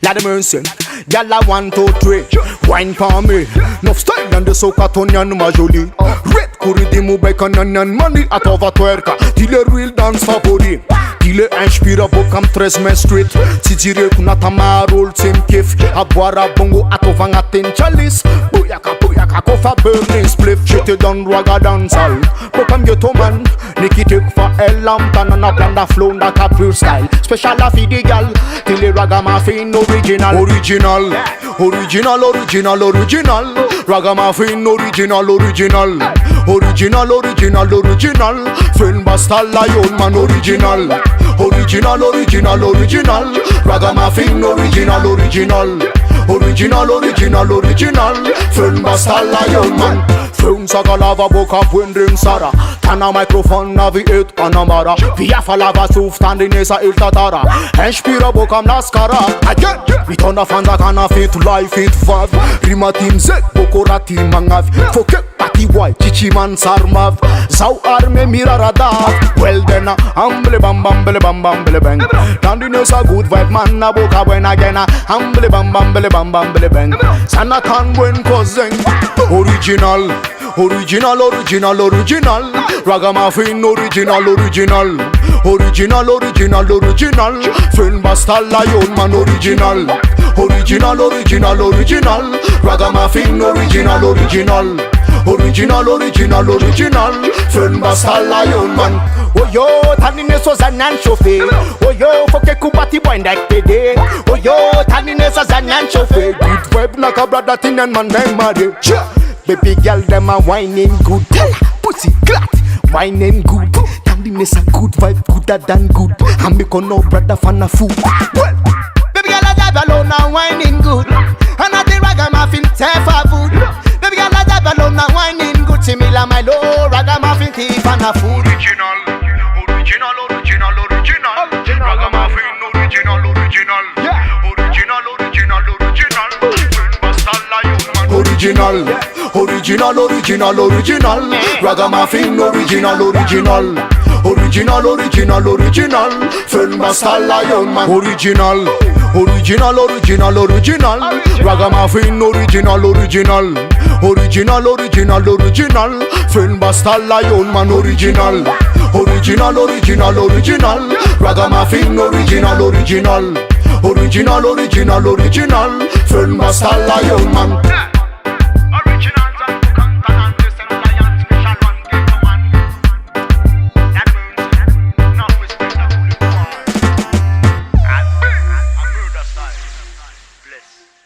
Lord of mercy, y'all a 1, 2, 3. Wine for me. Enough style and the soca Tonian majoli. Red kuridimu bacon and money at over twerka. Till a real dance for body. Il inspira bocam 13 main street. Si tire kuna tamarol tim kif. A boire a bongo atovang atin chalice. Buyaka kofa burning spliff. J'étais dans raga dancehall. Bocam ghetto man. Niki take for elam tanana blanda flow na pure style. Special a fi di gal. Till a ragamuffin original. Original. Ragamuffin original. Friend basta lion man original. Ragamuffin original. Friend basta lion man. Film saga lava boka winding Sara. Tana microphone navigate Panamara. Via falava suf tandinesa il tatara. Inspira boka mnaskara. Again, return the fans kana fit life fit vibe. Rima team zek bokorati mangav. Foke pati boy chichi man sarmav. Zau arme mira radar. Well then humble bam bang. Tandinesa good vibe man na boka when again humble bam bang. Sanatan when cousin. Original. Ragamuffin original. Friend basta lion man original. Ragamuffin original. Friend basta lion man. Oh yo, Tandinesa zanyan chauffé. Oh yo, foke kupati boy ndak pede. Oh yo, Tandinesa zanyan chauffé. Good vibe naka brother tin and man dem made. Baby girl them a whining good. Tell her pussy clat, whining good. Tandinesa good vibe, gooder than good. And me no brother fan of food. Well, baby girl a drive alone and whining good. And a the ragamuffin take for food. Baby girl a drive alone and whining good. See me la my low ragamuffin thief and a food. Original. Ragamuffin original. Yeah. Original. Ragamuffin original. Friend basta lion man. Original. Ragamuffin original. Friend basta lion man. Original. Ragamuffin original. Friend basta lion man. Bliss.